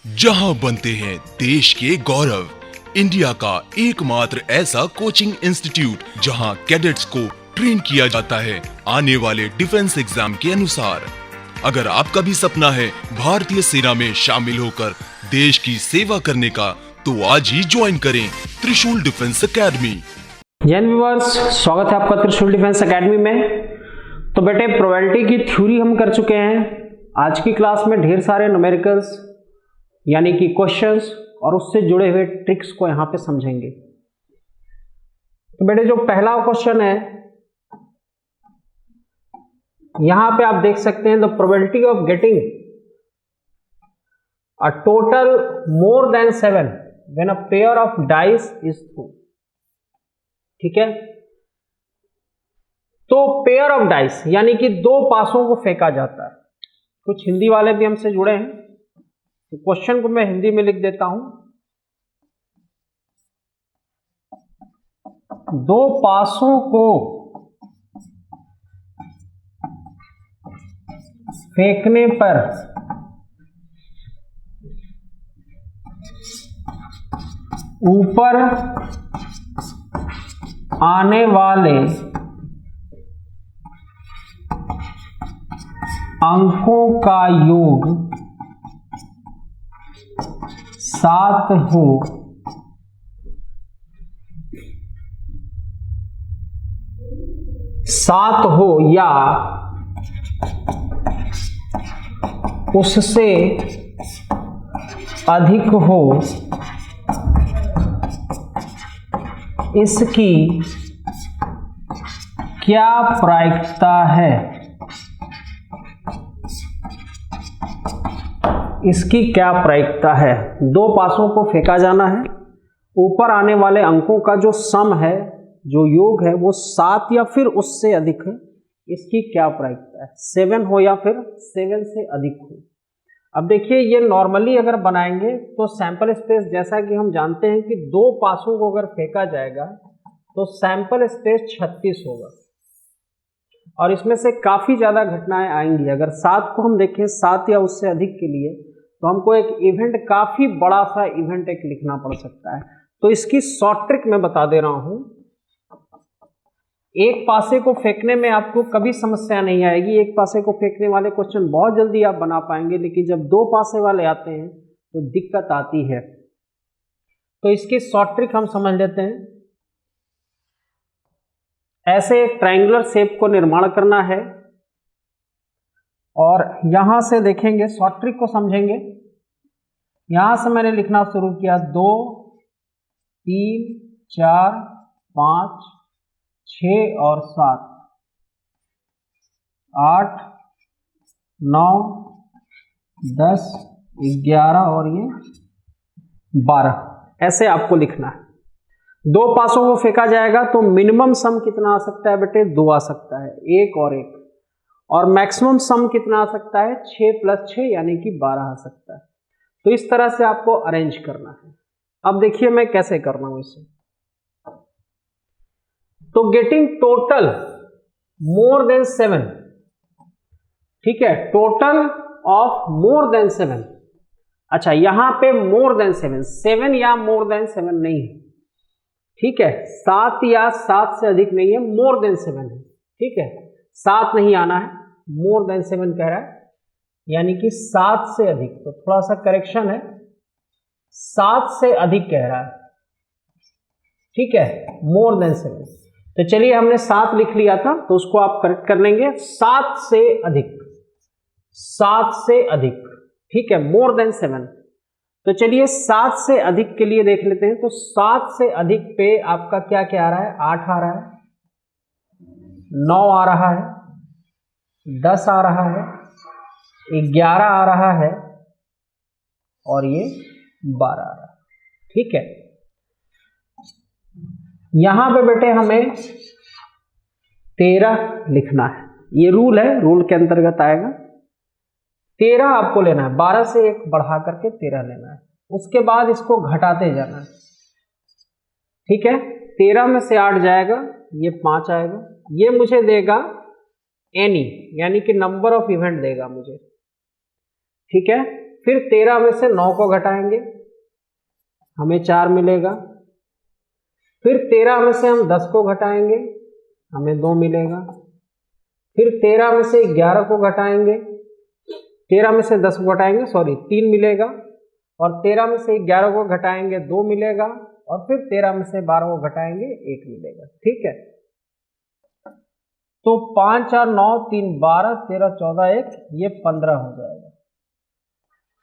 जहां बनते हैं देश के गौरव, इंडिया का एकमात्र ऐसा कोचिंग इंस्टीट्यूट जहां कैडेट्स को ट्रेन किया जाता है आने वाले डिफेंस एग्जाम के अनुसार। अगर आपका भी सपना है भारतीय सेना में शामिल होकर देश की सेवा करने का, तो आज ही ज्वाइन करें त्रिशूल डिफेंस एकेडमी। जैन व्यूअर्स, स्वागत है आपका त्रिशूल डिफेंस एकेडमी में। तो बेटे, प्रोबेबिलिटी की थ्योरी हम कर चुके हैं। आज की क्लास में ढेर सारे न्यूमेरिकल्स यानी कि क्वेश्चंस और उससे जुड़े हुए ट्रिक्स को यहां पे समझेंगे। तो बेटे, जो पहला क्वेश्चन है यहां पे आप देख सकते हैं, the probability of getting a total more than 7 when a pair of dice is through. ठीक है, तो पेयर ऑफ डाइस यानी कि दो पासों को फेंका जाता है। कुछ हिंदी वाले भी हमसे जुड़े हैं, तो क्वेश्चन को मैं हिंदी में लिख देता हूं। दो पासों को फेंकने पर ऊपर आने वाले अंकों का योग 7 हो या उससे अधिक हो, इसकी क्या प्रायिकता है? इसकी क्या प्रायिकता है? दो पासों को फेंका जाना है, ऊपर आने वाले अंकों का जो सम है, जो योग है, वो 7 या फिर उससे अधिक है। इसकी क्या प्रायिकता है? 7 हो या फिर 7 से अधिक हो। अब देखिए, ये नॉर्मली अगर बनाएंगे तो सैंपल स्पेस, जैसा कि हम जानते हैं कि दो पासों को अगर फेंका जाएगा तो सैंपल स्पेस 36 होगा और इसमें से काफी ज्यादा घटनाएं आएंगी। अगर 7 को हम देखें, 7 या उससे अधिक के लिए, तो हमको एक इवेंट, काफी बड़ा सा इवेंट एक लिखना पड़ सकता है। तो इसकी शॉर्ट ट्रिक मैं बता दे रहा हूं। एक पासे को फेंकने में आपको कभी समस्या नहीं आएगी। एक पासे को फेंकने वाले क्वेश्चन बहुत जल्दी आप बना पाएंगे, लेकिन जब दो पासे वाले आते हैं तो दिक्कत आती है। तो इसकी शॉर्ट ट्रिक हम समझ लेते हैं। ऐसे एक ट्रायंगुलर शेप को निर्माण करना है और यहां से देखेंगे, शॉर्ट ट्रिक को समझेंगे। यहां से मैंने लिखना शुरू किया 2, 3, 4, 5, 6 और 7, 8, 9, 10, 11 और ये 12, ऐसे आपको लिखना है। दो पासों को फेंका जाएगा तो मिनिमम सम कितना आ सकता है बेटे? 2 आ सकता है, 1 और 1। और मैक्सिमम सम कितना आ सकता है? 6 + 6 यानी कि 12 आ सकता है। तो इस तरह से आपको अरेंज करना है। अब देखिए मैं कैसे कर रहा हूं इसे। तो गेटिंग टोटल मोर देन 7, ठीक है, टोटल ऑफ मोर देन 7। अच्छा, यहां पे मोर देन 7, 7 या मोर देन 7 नहीं है, ठीक है, 7 या 7 से अधिक नहीं है, मोर देन 7 है। ठीक है, 7 नहीं आना है, मोर देन 7 कह रहा है, यानी कि 7 से अधिक। तो थोड़ा सा करेक्शन है, 7 से अधिक कह रहा है, ठीक है, मोर देन 7। तो चलिए, हमने 7 लिख लिया था, तो उसको आप करेक्ट कर लेंगे, 7 से अधिक, 7 से अधिक, ठीक है, मोर देन 7। तो चलिए 7 से अधिक के लिए देख लेते हैं। तो 7 से अधिक पे आपका क्या क्या आ रहा है? 8 आ रहा है, 9 आ रहा है, 10 आ रहा है, 11 आ रहा है और ये 12 आ रहा है। ठीक है, यहां पे बेटे हमें 13 लिखना है। ये रूल है, रूल के अंतर्गत आएगा। 13 आपको लेना है, 12 से 1 बढ़ा करके 13 लेना है। उसके बाद इसको घटाते जाना है। ठीक है, 13 में से 8 जाएगा, ये 5 आएगा, ये मुझे देगा एनी, यानी कि नंबर ऑफ इवेंट देगा मुझे। ठीक है, फिर 13 में से 9 को घटाएंगे, हमें 4 मिलेगा। फिर 13 में से हम 10 को घटाएंगे, हमें 2 मिलेगा। फिर 13 में से 11 को घटाएंगे, 13 में से 10 को घटाएंगे, 3 मिलेगा। और 13 में से 11 को घटाएंगे, 2 मिलेगा। और फिर 13 में से 12 को घटाएंगे, 1 मिलेगा। ठीक है, तो 5 और 9 3 12 13 14 1 ये 15 हो जाएगा।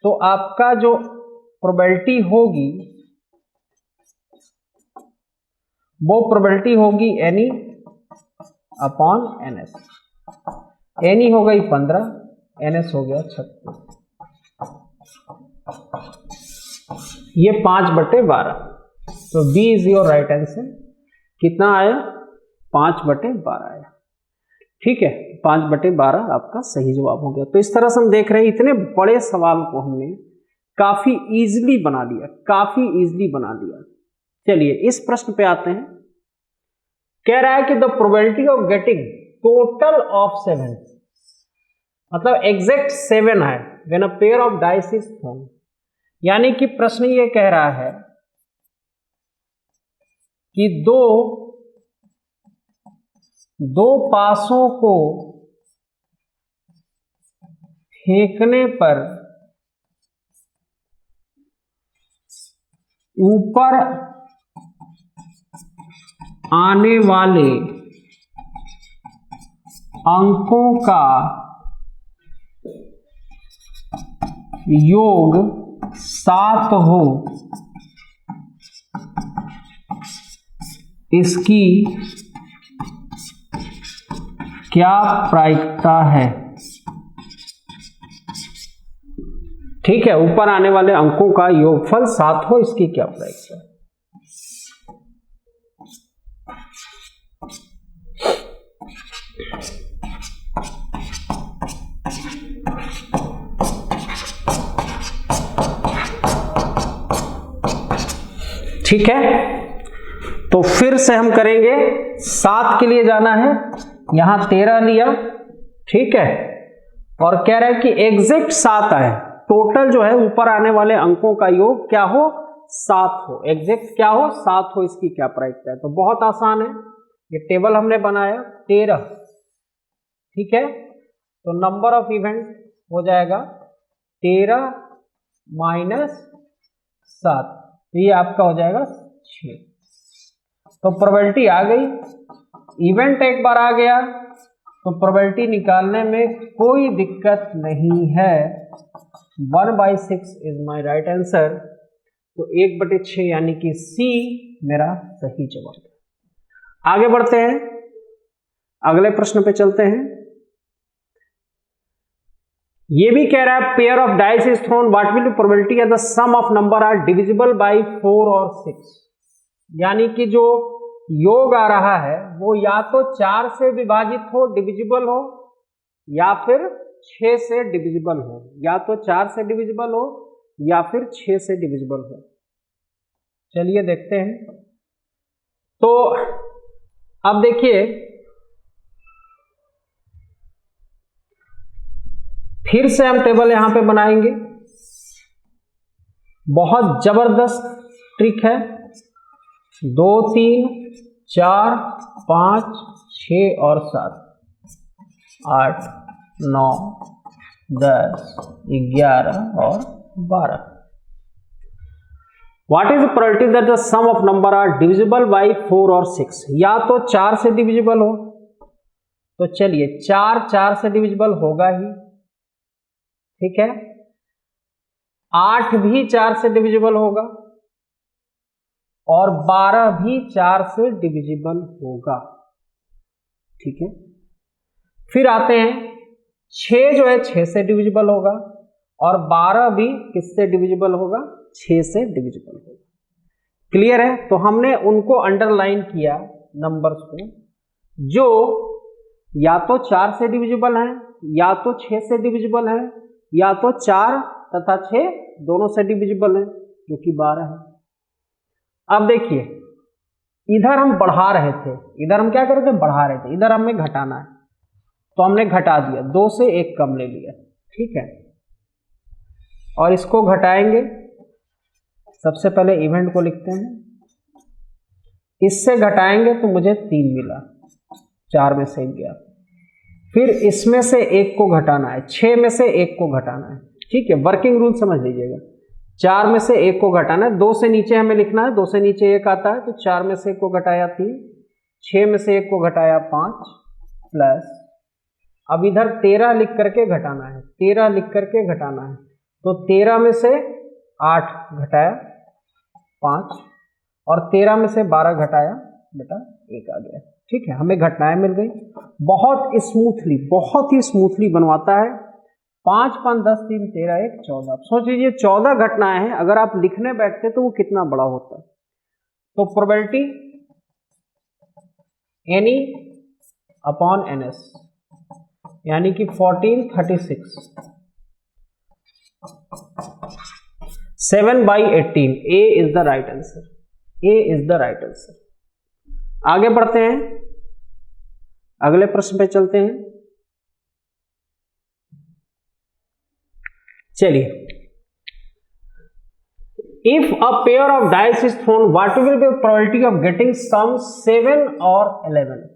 तो आपका जो प्रोबेबिलिटी होगी वो प्रोबेबिलिटी होगी NE अपॉन NS। NE हो गई 15, NS हो गया 36। ये 5/12। तो B is your right answer. कितना आया? 5/12 आया। ठीक है, 5/12 आपका सही जवाब हो गया। तो इस तरह से हम देख रहे हैं इतने बड़े सवाल को हमने काफी इजीली बना लिया, काफी इजीली बना लिया। चलिए इस प्रश्न पे आते हैं। कह रहा है कि the probability of getting total of 7, मतलब एग्जैक्ट 7 है when a pair of dice is throne. यानी कि प्रश्न ये कह रहा है कि दो पासों को फेंकने पर ऊपर आने वाले अंकों का योग 7 हो, इसकी क्या प्रायिकता है? ठीक है, ऊपर आने वाले अंकों का योगफल 7 हो, इसकी क्या प्रायिकता है? ठीक है, तो फिर से हम करेंगे। 7 के लिए जाना है, यहां 13 लिया। ठीक है, और कह रहा है कि एग्जैक्ट 7 आए, टोटल जो है ऊपर आने वाले अंकों का योग क्या हो? 7 हो। एग्जैक्ट क्या हो? 7 हो, इसकी क्या प्रायिकता है? तो बहुत आसान है, ये टेबल हमने बनाया 13। ठीक है, तो नंबर ऑफ इवेंट हो जाएगा 13 माइनस 7, तो ये आपका हो जाएगा 6। तो प्रोबेबिलिटी आ गई, इवेंट एक बार आ गया तो प्रोबेबिलिटी निकालने में कोई दिक्कत नहीं है। 1/6 इज माय राइट आंसर। तो 1/6 यानी कि C मेरा सही जवाब है। आगे बढ़ते हैं, अगले प्रश्न पे चलते हैं। ये भी कह रहा है pair of dice is thrown, what will be probability the sum of number are divisible by 4 और 6। यानी कि जो योग आ रहा है वो या तो 4 से विभाजित हो, डिविजिबल हो, या फिर 6 से डिविजिबल हो। या तो 4 से डिविजिबल हो या फिर 6 से डिविजिबल हो। चलिए देखते हैं। तो अब देखिए, फिर से हम टेबल यहां पे बनाएंगे। बहुत जबरदस्त ट्रिक है। 2 3 4 5 6 और 7 8 9 10 11 और 12। What is the probability that the sum of number are divisible by 4 और 6? या तो 4 से डिविजिबल हो, तो चलिए 4 से डिविजिबल होगा ही। ठीक है, 8 भी 4 से डिविजिबल होगा और 12 भी 4 से डिविजिबल होगा। ठीक है, फिर आते हैं 6 जो है 6 से डिविजिबल होगा और 12 भी किससे डिविजिबल होगा? 6 से डिविजिबल होगा। क्लियर है? तो हमने उनको अंडरलाइन किया नंबर्स को जो या तो 4 से डिविजिबल है, या तो 6 से डिविजिबल है, या तो 4 तथा 6 दोनों से डिविजिबल है, जो कि 12 है। अब देखिए, इधर हम बढ़ा रहे थे, इधर हम क्या कर रहे थे? बढ़ा रहे थे। इधर हमें घटाना है, तो हमने घटा दिया, 2 से 1 कम ले लिया। ठीक है, और इसको घटाएंगे। सबसे पहले इवेंट को लिखते हैं, इससे घटाएंगे तो मुझे 3 मिला, 4 में से 1 गया। फिर इसमें से 1 को घटाना है, 6 में से 1 को घटाना है। ठीक है, वर्किंग रूल समझ लीजिएगा। 4 में से 1 को घटाना है, 2 से नीचे हमें लिखना है, 2 से नीचे 1 आता है, तो 4 में से 1 को घटाया 3, 6 में से 1 को घटाया 5 प्लस, अब इधर 13 लिख करके घटाना है, 13 लिख करके घटाना है, तो 13 में से 8 घटाया 5 और 13 में से 12 घटाया बेटा 1 आ गया। ठीक है, हमें घटनाएं मिल गई। बहुत ही स्मूथली बनवाता है। 5 5 10 3 13 1 14। अब सोच लीजिए 14 घटनाएं हैं, अगर आप लिखने बैठते तो वो कितना बड़ा होता। तो प्रोबेबिलिटी एनी अपॉन NS यानी कि 1436, 7/18। A is the right answer, A is the right answer. आगे बढ़ते हैं, अगले प्रश्न पे चलते हैं। चलिए, if a pair of dice is thrown what will be probability of getting sum 7 और 11।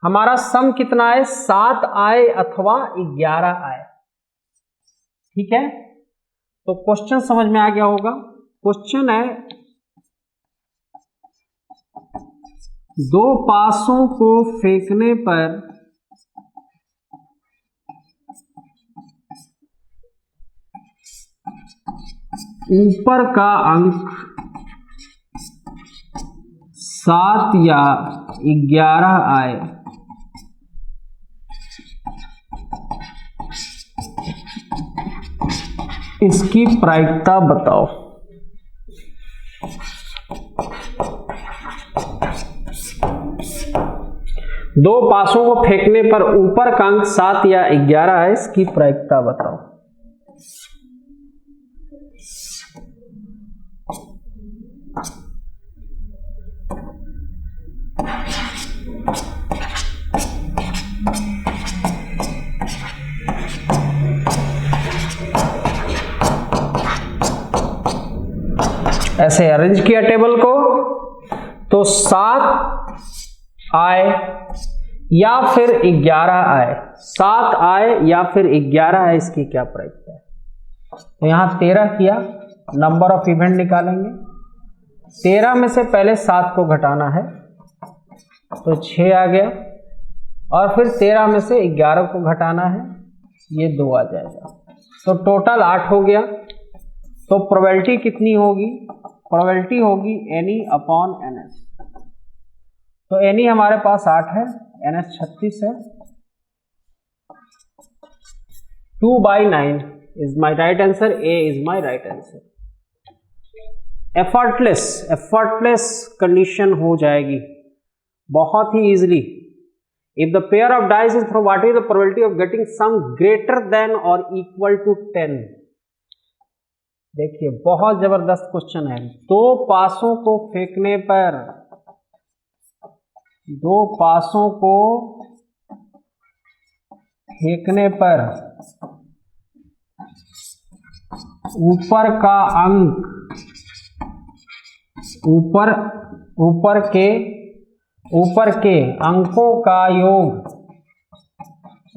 हमारा सम कितना है, 7 आए अथवा 11 आए। ठीक है, तो क्वेश्चन समझ में आ गया होगा। क्वेश्चन है, 2 पासों को फेंकने पर ऊपर का अंक 7 या 11 आए, इसकी प्रायिकता बताओ। दो पासों को फेंकने पर ऊपर का अंक 7 या 11 है, इसकी प्रायिकता बताओ। ऐसे अरेंज किया टेबल को, तो 7 आए या फिर 11 आए, 7 आए या फिर 11 आए, इसकी क्या प्रायिकता है। तो यहां 13 किया, नंबर ऑफ इवेंट निकालेंगे। 13 में से पहले 7 को घटाना है, तो 6 आ गया, और फिर 13 में से 11 को घटाना है, ये 2 आ जाएगा, तो टोटल 8 हो गया। तो प्रोबेबिलिटी कितनी होगी, प्रोबेबिलिटी होगी एनी अपॉन NS। तो एनी हमारे पास 8 है, NS 36 है। 2/9 is my right answer, A is my right answer. Effortless condition हो जाएगी बहुत ही easily. If the pair of dice is from what is the probability of getting sum greater than और इक्वल टू 10। देखिए बहुत जबरदस्त question है। 2 पासों को फेंकने पर, 2 पासों को फेंकने पर ऊपर का अंक, ऊपर के अंकों का योग,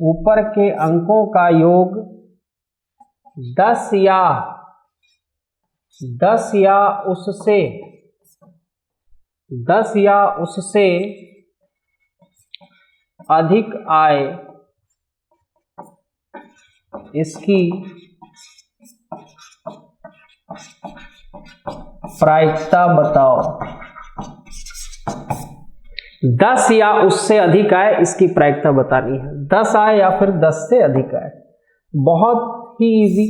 ऊपर के अंकों का योग 10 या उससे अधिक आए, इसकी प्रायिकता बताओ। 10 या उससे अधिक आए, इसकी प्रायिकता बतानी है। 10 आए या फिर 10 से अधिक आए, बहुत ही इजी,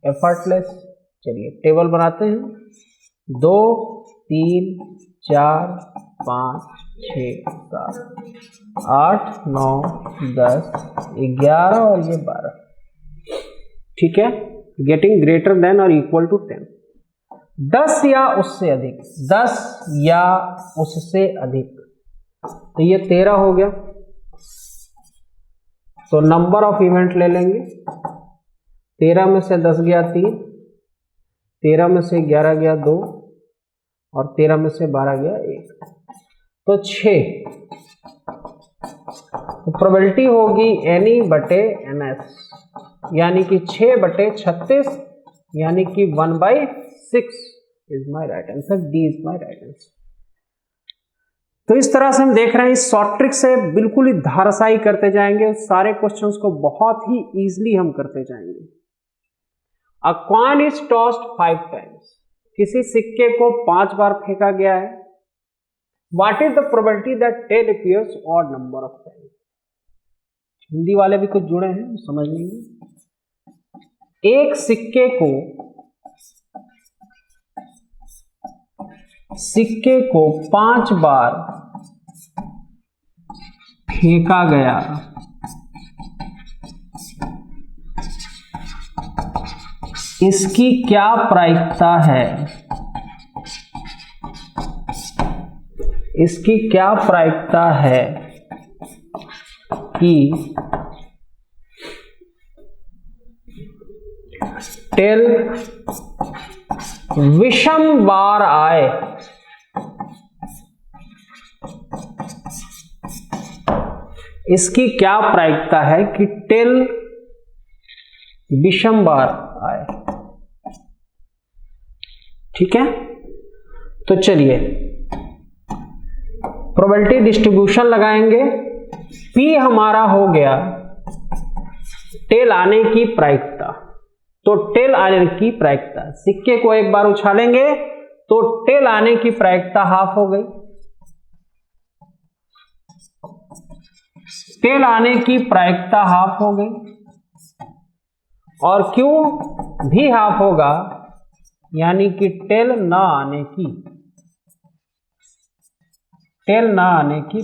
एफर्टलेस। चलिए टेबल बनाते हैं। 2 3 4 5 6 7 8 9 10 11 और ये 12। ठीक है, गेटिंग ग्रेटर देन और इक्वल टू 10। 10 या उससे अधिक, 10 या उससे अधिक, तो ये 13 हो गया। तो नंबर ऑफ इवेंट ले लेंगे, 13 में से 10 गया 3, 13 में से 11 गया 2 और 13 में से 12 गया 1, तो 6। तो प्रोबेबिलिटी होगी एनी बटे NS, यानी कि 6/36, यानी कि 1/6 is my right answer. D is my right answer. तो इस तरह से हम देख रहे हैं, इस शॉर्ट ट्रिक से बिल्कुल ही धाराशायी करते जाएंगे, सारे क्वेश्चंस को बहुत ही इजीली हम करते जाएंगे। A coin is tossed 5 times, किसी सिक्के को 5 बार फेंका गया है। What is the probability that tail appears odd number of times. Hindi वाले भी कुछ जुड़े हैं, समझ लेंगे। एक सिक्के को 5 बार फेंका गया, इसकी क्या प्रायिकता है, इसकी क्या प्रायिकता है कि टेल विषम बार आए। इसकी क्या प्रायिकता है कि टेल विषम बार आए। ठीक है, तो चलिए प्रोबेबिलिटी डिस्ट्रीब्यूशन लगाएंगे। P हमारा हो गया टेल आने की प्रायिकता, तो टेल आने की प्रायिकता, सिक्के को एक बार उछालेंगे तो टेल आने की प्रायिकता हाफ हो गई। टेल आने की प्रायिकता हाफ हो गई और Q भी हाफ होगा, यानी कि टेल ना आने की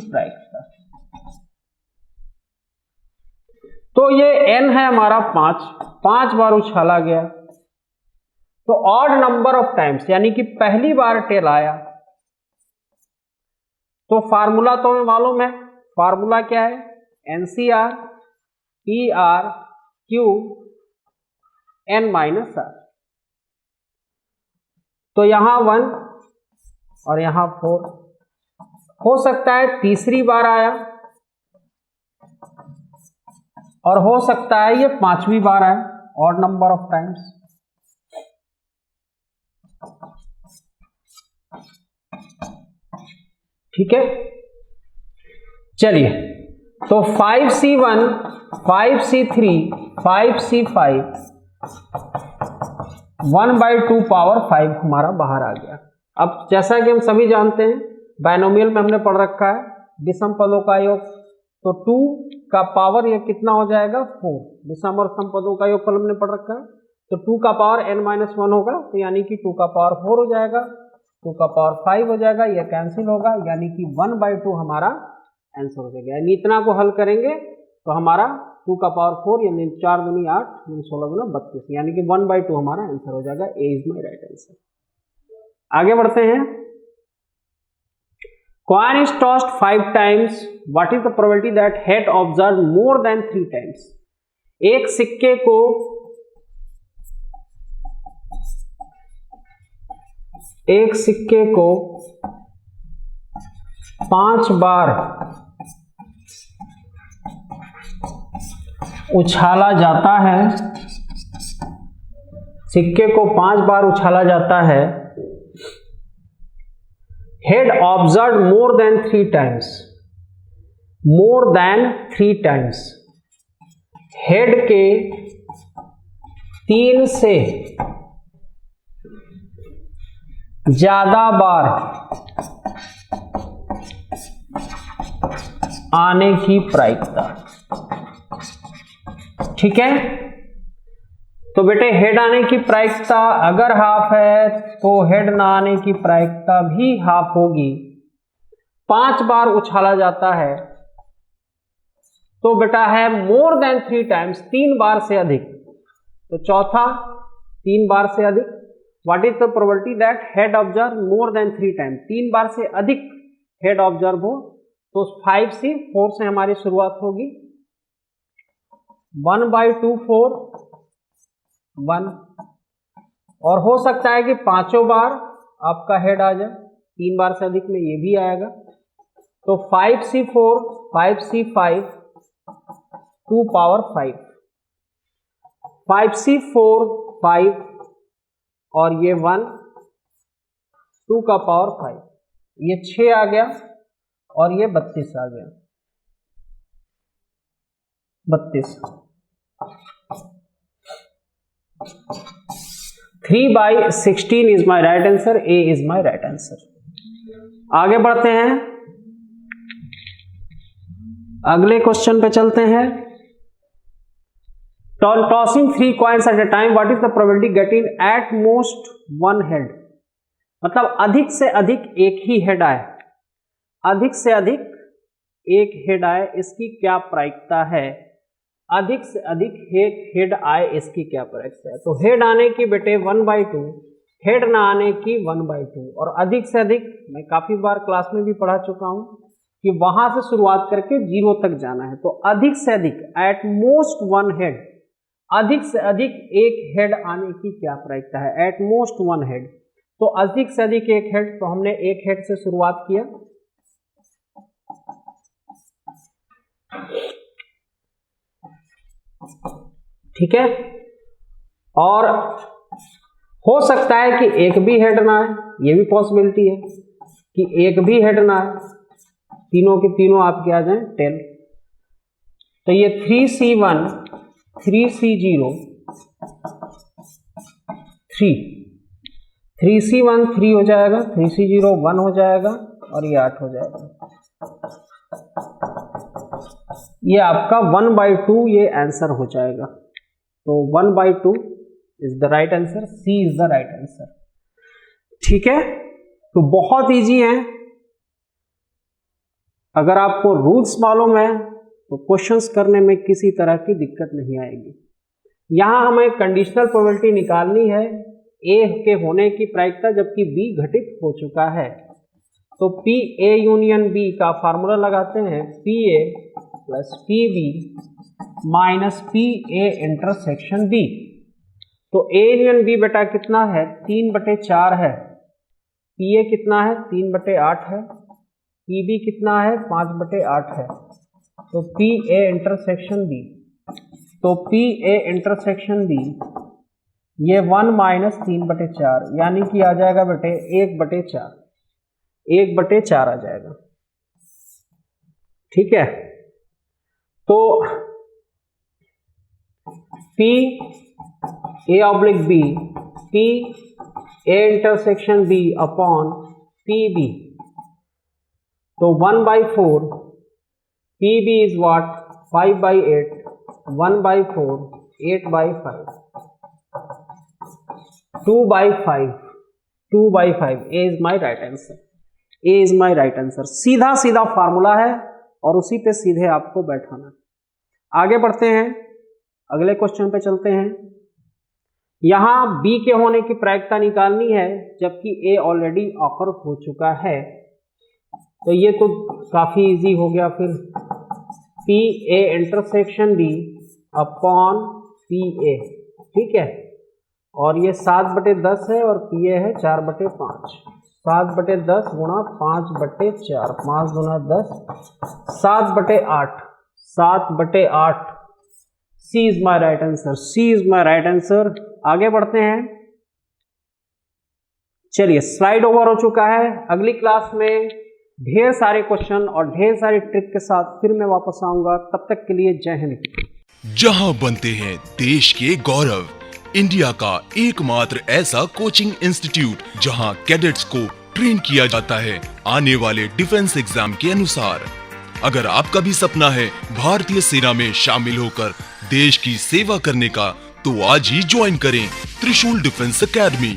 प्रायिकता। तो ये n है हमारा 5 बार उछाला गया, तो ऑड नंबर ऑफ टाइम्स, यानी कि पहली बार टेल आया। तो फार्मूला तो हमें मालूम है, फार्मूला क्या है, NCR PR Q n-r। तो यहां 1 और यहां 4, हो सकता है तीसरी बार आया और हो सकता है ये 5वीं बार आए, ऑड नंबर ऑफ टाइम्स। ठीक है, चलिए तो 5C1 5C3 5C5 1/2 पावर 5 हमारा बाहर आ गया। अब जैसा कि हम सभी जानते हैं, बायनोमियल में हमने पढ़ रखा है विषम पदों का योग, तो 2 का पावर ये कितना हो जाएगा 4, विषम और सम पदों का योगफल हमने पढ़ रखा है, तो 2 का पावर n-1 होगा, तो यानी कि 2 का पावर 4 हो जाएगा, 2 का पावर 5 हो जाएगा, ये कैंसिल होगा, यानी कि 1/2 हमारा आंसर हो जाएगा। यानी इतना को हल करेंगे तो हमारा 2 का पावर 4 यानी 4 दूनी 8 16 दूना 32, यानी कि 1/2 हमारा आंसर हो जाएगा। ए इज माई राइट आंसर। आगे बढ़ते हैं। Coin is tossed 5 times. What is the probability that head observed more than 3 times? एक सिक्के को एक सिक्के को 5 बार उछाला जाता है, सिक्के को 5 बार उछाला जाता है, head observe more than 3 times, more than 3 times, head के 3 से ज्यादा बार आने की प्रायिकता। ठीक है, तो बेटे हेड आने की प्रायिकता अगर हाफ है तो हेड ना आने की प्रायिकता भी हाफ होगी। 5 बार उछाला जाता है तो बेटा है मोर देन 3 टाइम्स, 3 बार से अधिक, तो चौथा 3 बार से अधिक। What is the probability that head observe more than 3 times, 3 बार से अधिक हेड ऑब्जर्व हो, तो 5 से 4 से हमारी शुरुआत होगी, 1/2 4 1, और हो सकता है कि 5 बार आपका हेड आ जाए, 3 बार से अधिक में ये भी आएगा। तो 5C4 5C5 2 पावर 5, 5C4 5 और ये 1 2 का पावर 5, ये 6 आ गया और ये 32 आ गया, 32। 3/16 is my right answer, A is my right answer. आगे बढ़ते हैं, अगले क्वेश्चन पे चलते हैं। Tossing 3 coins at a time, what is the probability getting at most 1 head? मतलब अधिक से अधिक एक ही हेड आए, अधिक से अधिक एक हेड आए, इसकी क्या प्रायिकता है? अधिक से अधिक हेड आए, इसकी क्या प्रायिकता है? तो हेड आने की बेटे 1/2, हेड ना आने की 1/2, और अधिक से अधिक मैं काफी बार क्लास में भी पढ़ा चुका हूं कि वहां से शुरुआत करके 0 तक जाना है। तो अधिक से अधिक एट मोस्ट 1 हेड, अधिक से अधिक एक हेड आने की क्या प्रायिकता है? एट मोस्ट 1 हेड, तो अधिक से अधिक एक हेड, तो हमने एक हेड से शुरुआत किया। ठीक है, और हो सकता है कि एक भी हेड ना आए, ये भी पॉसिबिलिटी है कि एक भी हेड ना आए, तीनों के तीनों आपके आ जाएं टेल। तो ये 3C1 3C0 3, 3C1 3 हो जाएगा, 3C0 1 हो जाएगा और ये 8 हो जाएगा। ये आपका 1/2 ये आंसर हो जाएगा। तो 1/2 is the right answer, C is the right answer. ठीक है, तो बहुत इजी है, अगर आपको रूल्स मालूम है तो क्वेश्चंस करने में किसी तरह की दिक्कत नहीं आएगी। यहां हमें कंडीशनल प्रोबेबिलिटी निकालनी है ए के होने की प्रायिकता, जबकि बी घटित हो चुका है। तो पी ए यूनियन बी का फार्मूला लगाते हैं, P A plus P B minus P A intersection B. तो ए यूनियन बी बेटा कितना है? 3/4 है। पी ए कितना है? 3/8 है। पी बी कितना है? 5/8 है। तो पी ए इंटरसेक्शन बी, तो पी ए इंटरसेक्शन बी ये 1 माइनस 3/4 यानी कि आ जाएगा बेटे 1/4, 1/4 आ जाएगा। ठीक है, तो P A/B, P A intersection B upon PB, तो 1/4, PB is what? 5/8, 1/4, 8/5, 2/5, 2/5, A is my right answer, A is my right answer. सीधा सीधा फार्मूला है और उसी पे सीधे आपको बैठाना। आगे बढ़ते हैं, अगले क्वेश्चन पे चलते हैं। यहां B के होने की प्रायिकता निकालनी है, जबकि A ऑलरेडी ऑकर हो चुका है। तो ये तो काफी इजी हो गया। फिर P A intersection B upon P A, ठीक है, और ये 7/10 है और P A है 4/5, 7/10 गुणा 5/4, 5 गुना 10, 7/8, 7/8। C is my right answer, C is my right answer. आगे बढ़ते हैं, चलिए स्लाइड ओवर हो चुका है। अगली क्लास में ढेर सारे क्वेश्चन और ढेर सारी ट्रिक के साथ फिर मैं वापस आऊंगा। तब तक के लिए जय हिंद। जहां बनते हैं देश के गौरव, इंडिया का एकमात्र ऐसा कोचिंग इंस्टीट्यूट जहां कैडेट्स को ट्रेन किया जाता है आने वाले डिफेंस एग्जाम के अनुसार। अगर आपका भी सपना है भारतीय सेना में शामिल होकर देश की सेवा करने का, तो आज ही ज्वाइन करें त्रिशूल डिफेंस एकेडमी।